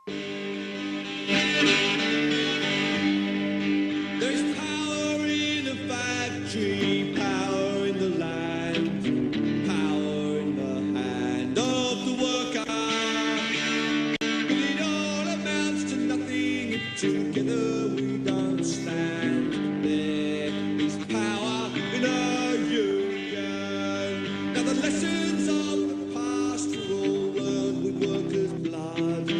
There's power in the factory, power in the land, power in the hand of the worker. But it all amounts to nothing if together we don't stand. There is power in our union. Now the lessons of the past were all learned with workers' blood.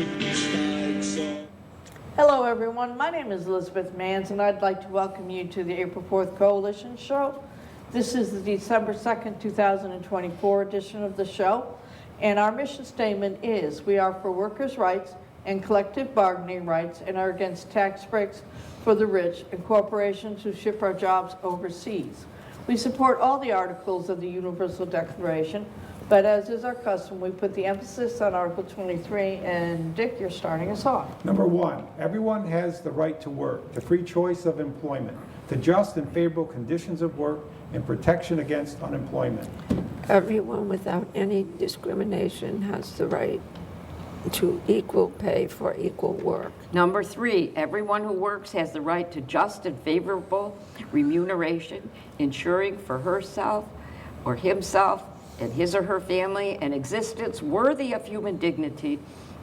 Hello everyone, my name is Elizabeth Manns and I'd like to welcome you to the April 4th Coalition Show. This is the December 2nd, 2024 edition of the show, and our mission statement is: we are for workers' rights and collective bargaining rights and are against tax breaks for the rich and corporations who ship our jobs overseas. We support all the articles of the Universal Declaration, but as is our custom, we put the emphasis on Article 23, and Dick, you're starting us off. Number one, everyone has the right to work, the free choice of employment, the just and favorable conditions of work, and protection against unemployment. Everyone without any discrimination has the right to equal pay for equal work. Number three, everyone who works has the right to just and favorable remuneration, ensuring for herself or himself and his or her family an existence worthy of human dignity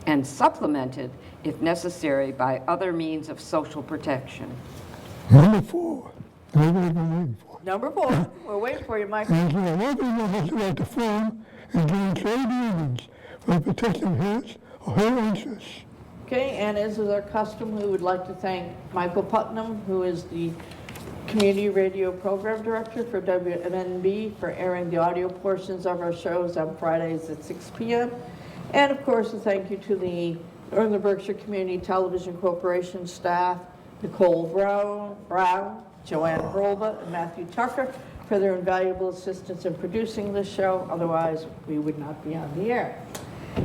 and supplemented, if necessary, by other means of social protection. Number four, everybody's been waiting for. Number 4, we're waiting for you, Mike. Everyone has the right to form and join trade unions for the protection of his or her interests. Okay, and as is our custom, we would like to thank Michael Putnam, who is the Community Radio Program Director for WMNB, for airing the audio portions of our shows on Fridays at 6 p.m. And of course, a thank you to the Northern Berkshire Community Television Corporation staff, Nicole Brown, Joanne Rolba, and Matthew Tucker, for their invaluable assistance in producing this show. Otherwise, we would not be on the air.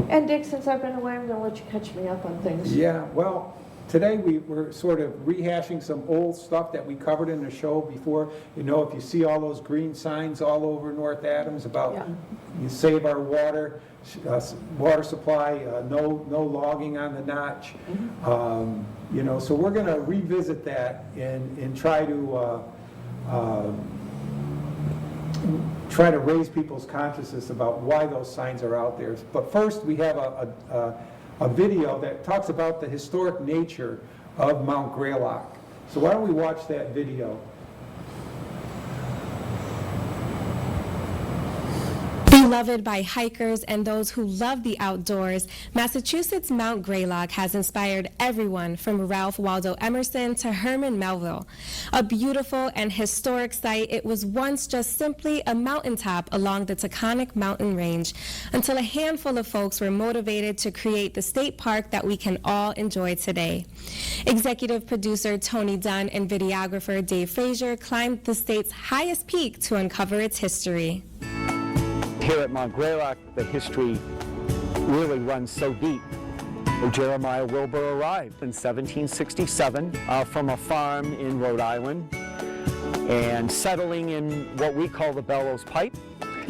And Dick, since I've been away, I'm going to let you catch me up on things. Yeah, well, today we're sort of rehashing some old stuff that we covered in the show before. You know, if you see all those green signs all over North Adams about you save our water, water supply, no logging on the notch. You know, so we're going to revisit that and try to raise people's consciousness about why those signs are out there. But first, we have a video that talks about the historic nature of Mount Greylock. So why don't we watch that video? Beloved by hikers and those who love the outdoors, Massachusetts' Mount Greylock has inspired everyone from Ralph Waldo Emerson to Herman Melville. A beautiful and historic site, it was once just simply a mountaintop along the Taconic mountain range until a handful of folks were motivated to create the state park that we can all enjoy today. Executive producer Tony Dunn and videographer Dave Frazier climbed the state's highest peak to uncover its history. Here at Mount Greylock, the history really runs so deep. Jeremiah Wilbur arrived in 1767 from a farm in Rhode Island and settling in what we call the Bellows Pipe,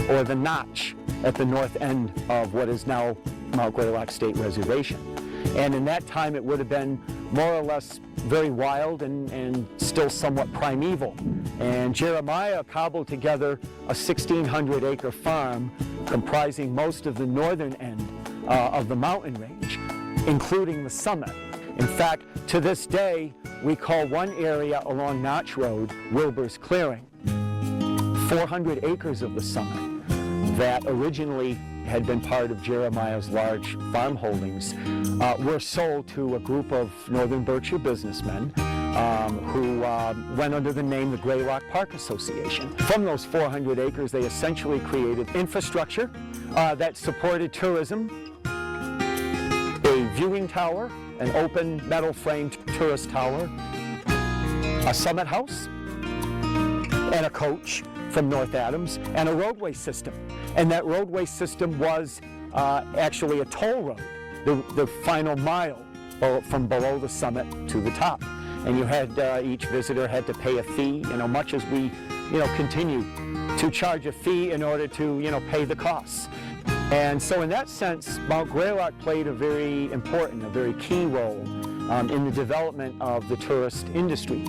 or the Notch, at the north end of what is now Mount Greylock State Reservation. And in that time it would have been more or less very wild and still somewhat primeval. And Jeremiah cobbled together a 1,600-acre farm comprising most of the northern end of the mountain range, including the summit. In fact, to this day, we call one area along Notch Road Wilbur's Clearing. 400 acres of the summit that originally had been part of Jeremiah's large farm holdings were sold to a group of Northern Berkshire businessmen who went under the name the Greylock Park Association. From those 400 acres, they essentially created infrastructure that supported tourism, a viewing tower, an open metal-framed tourist tower, a summit house, and a coach from North Adams, and a roadway system. And that roadway system was actually a toll road, the final mile from below the summit to the top. And you had, each visitor had to pay a fee, much as we, continue to charge a fee in order to, pay the costs. And so in that sense, Mount Greylock played a very important, a very key role in the development of the tourist industry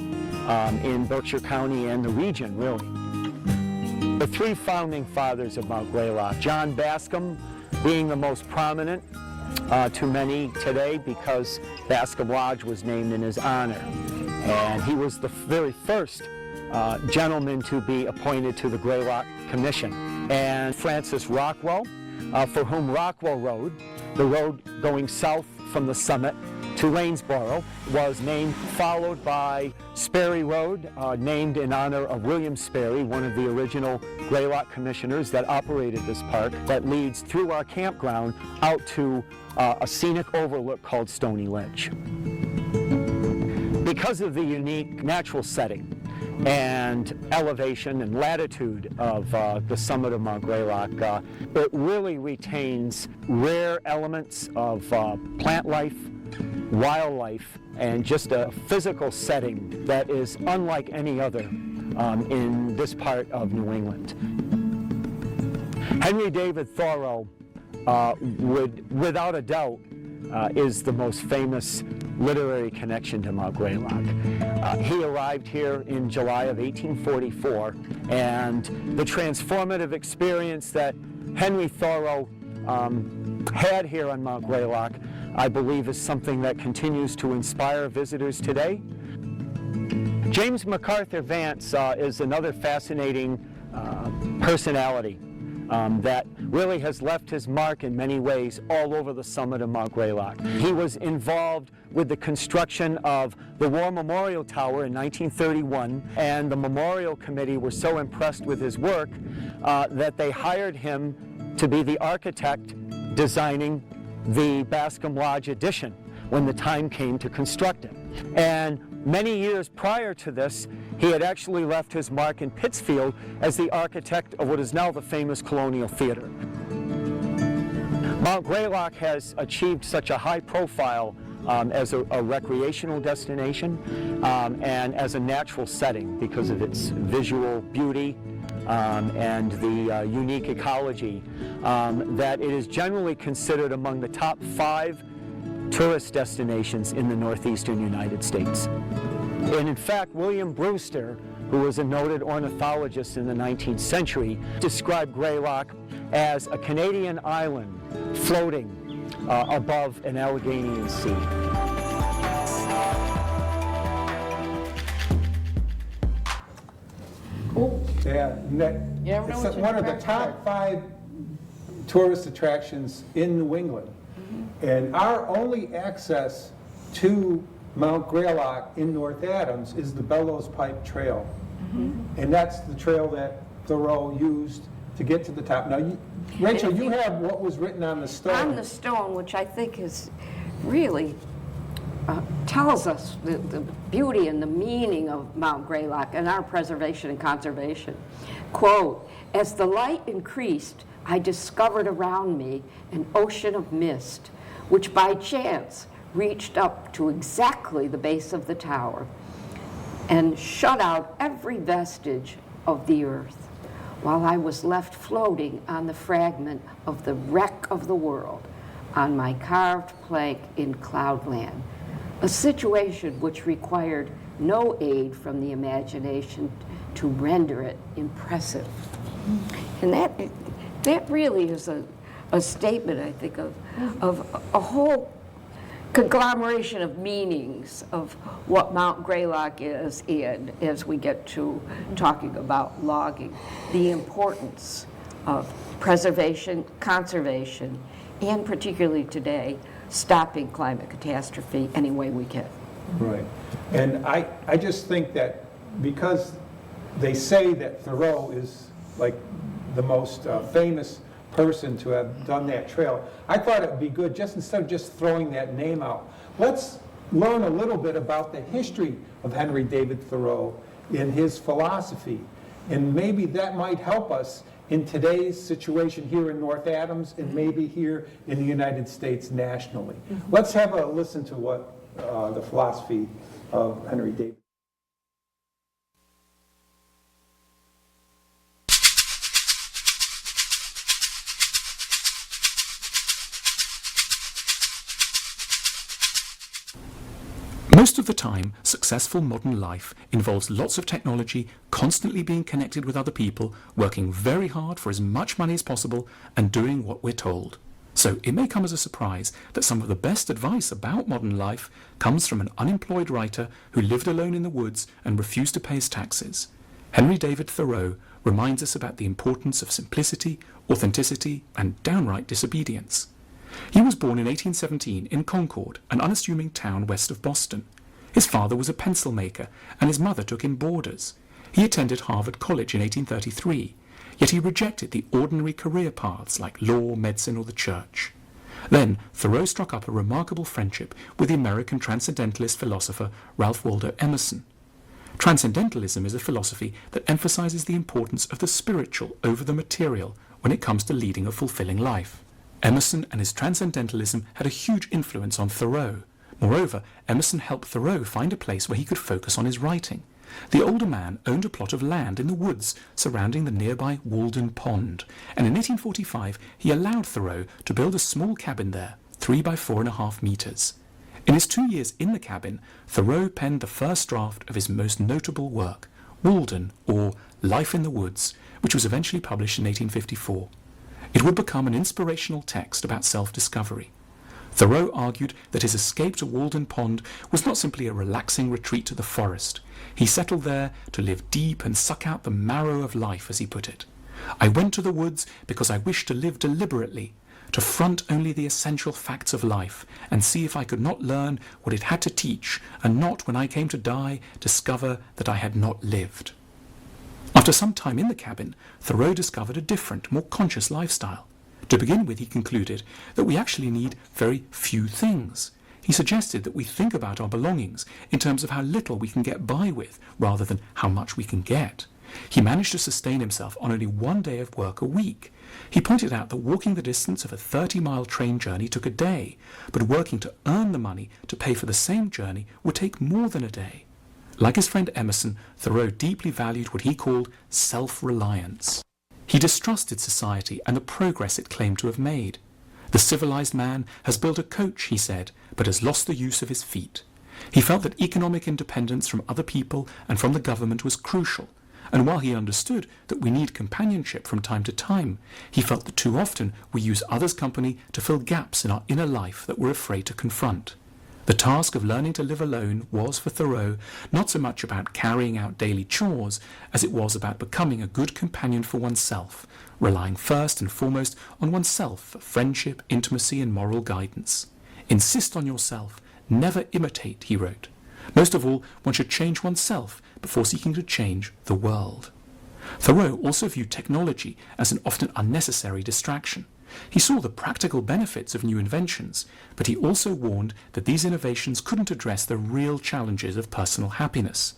in Berkshire County and the region, really. The three founding fathers of Mount Greylock, John Bascom being the most prominent to many today because Bascom Lodge was named in his honor. And he was the very first gentleman to be appointed to the Greylock Commission. And Francis Rockwell, for whom Rockwell Road, the road going south from the summit to Lanesboro, was named, followed by Sperry Road, named in honor of William Sperry, one of the original Greylock commissioners that operated this park, that leads through our campground out to a scenic overlook called Stony Ledge. Because of the unique natural setting and elevation and latitude of the summit of Mount Greylock, it really retains rare elements of plant life, wildlife, and just a physical setting that is unlike any other in this part of New England. Henry David Thoreau without a doubt, is the most famous literary connection to Mount Greylock. He arrived here in July of 1844, and the transformative experience that Henry Thoreau had here on Mount Greylock, I believe, is something that continues to inspire visitors today. James MacArthur Vance is another fascinating personality that really has left his mark in many ways all over the summit of Mount Greylock. He was involved with the construction of the War Memorial Tower in 1931, and the Memorial Committee were so impressed with his work that they hired him to be the architect designing the Bascom Lodge addition when the time came to construct it. And many years prior to this, he had actually left his mark in Pittsfield as the architect of what is now the famous Colonial Theater. Mount Greylock has achieved such a high profile as a recreational destination and as a natural setting because of its visual beauty and the unique ecology that it is generally considered among the top 5 tourist destinations in the northeastern United States. And in fact, William Brewster, who was a noted ornithologist in the 19th century, described Greylock as a Canadian island floating above an Alleghenian sea. Yeah, You ever know it's what you're one of the gonna top 5 tourist attractions in New England. And our only access to Mount Greylock in North Adams is the Bellows Pike Trail. And that's the trail that Thoreau used to get to the top. Now, Rachel, you have what was written on the stone. On the stone, which I think is really tells us the beauty and the meaning of Mount Greylock and our preservation and conservation. Quote, "As the light increased, I discovered around me an ocean of mist, which by chance reached up to exactly the base of the tower and shut out every vestige of the earth, while I was left floating on the fragment of the wreck of the world on my carved plank in cloudland, a situation which required no aid from the imagination to render it impressive." And that really is a statement, I think, of a whole conglomeration of meanings of what Mount Greylock is, and as we get to talking about logging, the importance of preservation, conservation, and particularly today, stopping climate catastrophe any way we can. Right. And I just think that because they say that Thoreau is like the most famous person to have done that trail, I thought it would be good, just instead of just throwing that name out, let's learn a little bit about the history of Henry David Thoreau in his philosophy. And maybe that might help us in today's situation here in North Adams and maybe here in the United States nationally. Let's have a listen to what the philosophy of Henry David. Most of the time, successful modern life involves lots of technology, constantly being connected with other people, working very hard for as much money as possible, and doing what we're told. So it may come as a surprise that some of the best advice about modern life comes from an unemployed writer who lived alone in the woods and refused to pay his taxes. Henry David Thoreau reminds us about the importance of simplicity, authenticity, and downright disobedience. He was born in 1817 in Concord, an unassuming town west of Boston. His father was a pencil maker, and his mother took him boarders. He attended Harvard College in 1833, yet he rejected the ordinary career paths like law, medicine, or the church. Then Thoreau struck up a remarkable friendship with the American transcendentalist philosopher Ralph Waldo Emerson. Transcendentalism is a philosophy that emphasizes the importance of the spiritual over the material when it comes to leading a fulfilling life. Emerson and his transcendentalism had a huge influence on Thoreau. Moreover, Emerson helped Thoreau find a place where he could focus on his writing. The older man owned a plot of land in the woods surrounding the nearby Walden Pond, and in 1845 he allowed Thoreau to build a small cabin there, 3 by 4.5 meters. In his 2 years in the cabin, Thoreau penned the first draft of his most notable work, Walden, or Life in the Woods, which was eventually published in 1854. It would become an inspirational text about self-discovery. Thoreau argued that his escape to Walden Pond was not simply a relaxing retreat to the forest. He settled there to live deep and suck out the marrow of life, as he put it. I went to the woods because I wished to live deliberately, to front only the essential facts of life, and see if I could not learn what it had to teach, and not, when I came to die, discover that I had not lived. After some time in the cabin, Thoreau discovered a different, more conscious lifestyle. To begin with, he concluded that we actually need very few things. He suggested that we think about our belongings in terms of how little we can get by with, rather than how much we can get. He managed to sustain himself on only 1 day of work a week. He pointed out that walking the distance of a 30-mile train journey took a day, but working to earn the money to pay for the same journey would take more than a day. Like his friend Emerson, Thoreau deeply valued what he called self-reliance. He distrusted society and the progress it claimed to have made. The civilized man has built a coach, he said, but has lost the use of his feet. He felt that economic independence from other people and from the government was crucial, and while he understood that we need companionship from time to time, he felt that too often we use others' company to fill gaps in our inner life that we're afraid to confront. The task of learning to live alone was, for Thoreau, not so much about carrying out daily chores as it was about becoming a good companion for oneself, relying first and foremost on oneself for friendship, intimacy, and moral guidance. Insist on yourself, never imitate, he wrote. Most of all, one should change oneself before seeking to change the world. Thoreau also viewed technology as an often unnecessary distraction. He saw the practical benefits of new inventions, but he also warned that these innovations couldn't address the real challenges of personal happiness.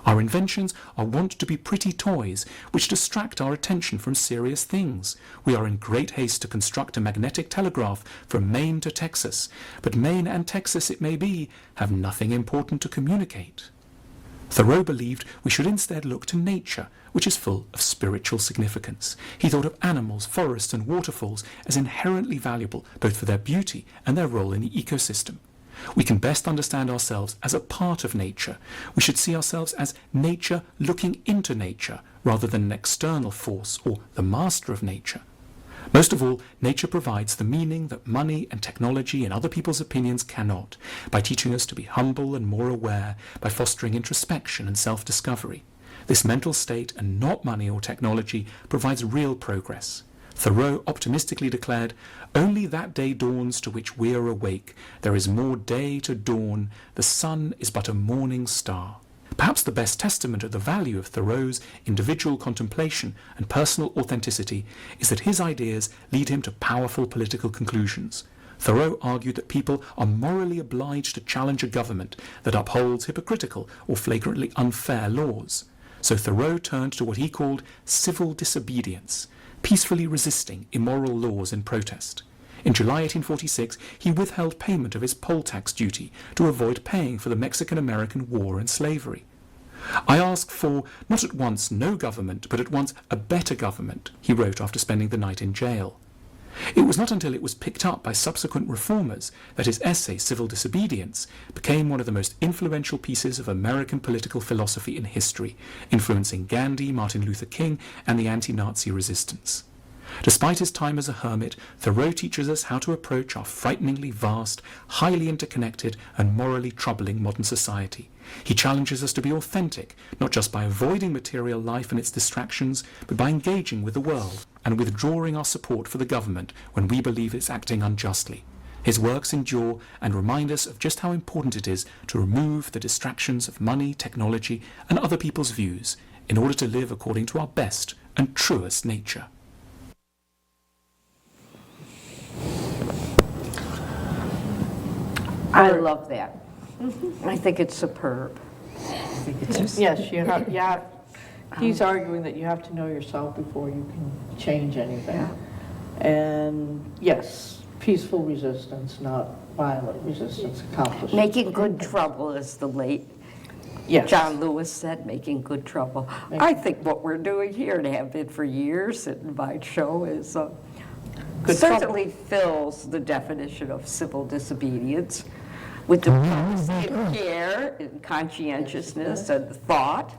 Our inventions are wont to be pretty toys which distract our attention from serious things. We are in great haste to construct a magnetic telegraph from Maine to Texas, but Maine and Texas, it may be, have nothing important to communicate. Thoreau believed we should instead look to nature, which is full of spiritual significance. He thought of animals, forests, and waterfalls as inherently valuable, both for their beauty and their role in the ecosystem. We can best understand ourselves as a part of nature. We should see ourselves as nature looking into nature, rather than an external force or the master of nature. Most of all, nature provides the meaning that money and technology and other people's opinions cannot, by teaching us to be humble and more aware, by fostering introspection and self-discovery. This mental state, and not money or technology, provides real progress. Thoreau optimistically declared, "Only that day dawns to which we are awake. There is more day to dawn. The sun is but a morning star." Perhaps the best testament of the value of Thoreau's individual contemplation and personal authenticity is that his ideas lead him to powerful political conclusions. Thoreau argued that people are morally obliged to challenge a government that upholds hypocritical or flagrantly unfair laws. So Thoreau turned to what he called civil disobedience, peacefully resisting immoral laws in protest. In July 1846, he withheld payment of his poll tax duty to avoid paying for the Mexican-American War and slavery. "I ask for, not at once no government, but at once a better government," he wrote after spending the night in jail. It was not until it was picked up by subsequent reformers that his essay, Civil Disobedience, became one of the most influential pieces of American political philosophy in history, influencing Gandhi, Martin Luther King, and the anti-Nazi resistance. Despite his time as a hermit, Thoreau teaches us how to approach our frighteningly vast, highly interconnected, and morally troubling modern society. He challenges us to be authentic, not just by avoiding material life and its distractions, but by engaging with the world and withdrawing our support for the government when we believe it's acting unjustly. His works endure and remind us of just how important it is to remove the distractions of money, technology, and other people's views in order to live according to our best and truest nature. I love that. I think it's superb. Yes, you have, he's arguing that you have to know yourself before you can change anything. And yes, peaceful resistance, not violent resistance accomplished. Making good trouble, as the late Yes. John Lewis said, making good trouble. I think what we're doing here, and have been for years at my show, is certainly fills the definition of civil disobedience with diplomacy and care and conscientiousness and thought.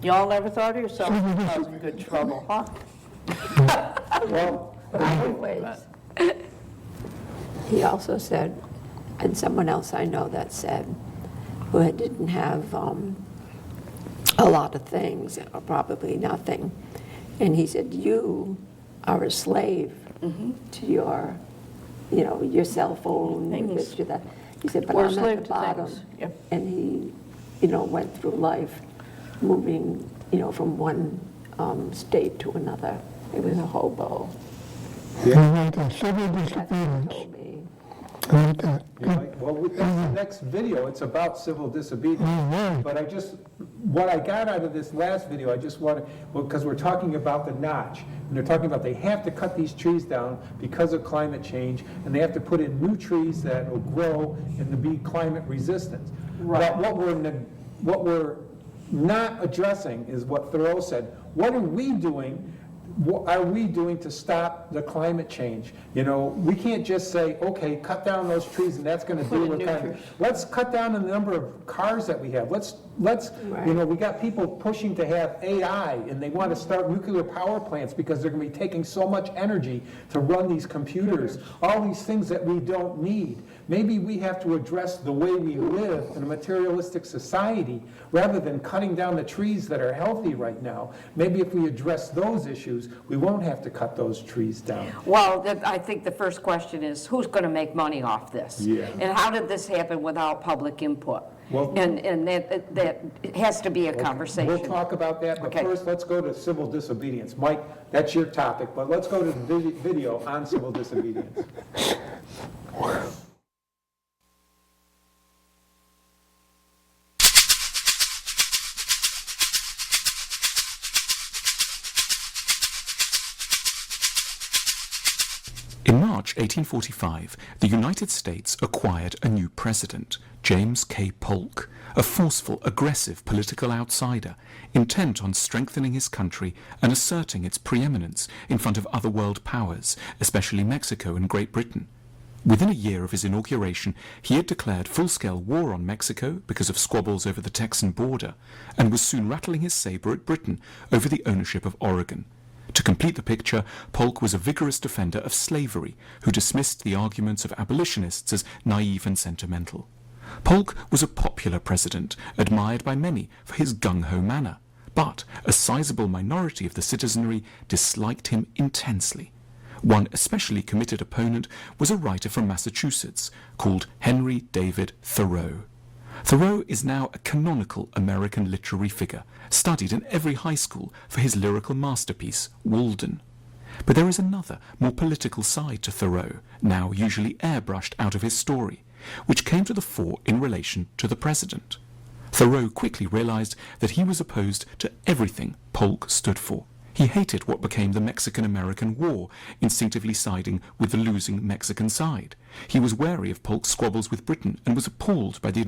Y'all never thought of yourself as causing good trouble, huh? Well, Anyways, he also said, and someone else I know that said, who didn't have a lot of things, or probably nothing, and he said, you are a slave to your, your cell phone, your this, your that. He said, but We're I'm slave at the to bottom. things. Yep. And he, went through life moving, from one state to another. He was a hobo. Yeah. Right, civil That's what he disobedience. told me. Like that. well, that's the next video, it's about civil disobedience. Right. But what I got out of this last video, I just wanted, because we're talking about the notch, and they're talking about they have to cut these trees down because of climate change, and they have to put in new trees that will grow and to be climate resistant. But what we're not addressing is what Thoreau said. What are we doing? What are we doing to stop the climate change? We can't just say, okay, cut down those trees and that's going to deal with climate. Let's cut down the number of cars that we have. Let's we got people pushing to have AI, and they want to start nuclear power plants because they're going to be taking so much energy to run these computers, all these things that we don't need. Maybe we have to address the way we live in a materialistic society rather than cutting down the trees that are healthy right now. Maybe if we address those issues, we won't have to cut those trees down. Well, I think the first question is, who's going to make money off this? Yeah. And how did this happen without public input? Well- and that it has to be a conversation. We'll talk about that, but Okay. first, let's go to civil disobedience. Mike, that's your topic, but let's go to the video on civil disobedience. In March 1845, the United States acquired a new president, James K. Polk, a forceful, aggressive political outsider, intent on strengthening his country and asserting its preeminence in front of other world powers, especially Mexico and Great Britain. Within a year of his inauguration, he had declared full-scale war on Mexico because of squabbles over the Texan border, and was soon rattling his saber at Britain over the ownership of Oregon. To complete the picture, Polk was a vigorous defender of slavery, who dismissed the arguments of abolitionists as naive and sentimental. Polk was a popular president, admired by many for his gung-ho manner, but a sizable minority of the citizenry disliked him intensely. One especially committed opponent was a writer from Massachusetts called Henry David Thoreau. Thoreau is now a canonical American literary figure, studied in every high school for his lyrical masterpiece, Walden. But there is another, more political side to Thoreau, now usually airbrushed out of his story, which came to the fore in relation to the president. Thoreau quickly realized that he was opposed to everything Polk stood for. He hated what became the Mexican-American War, instinctively siding with the losing Mexican side. He was wary of Polk's squabbles with Britain and was appalled by the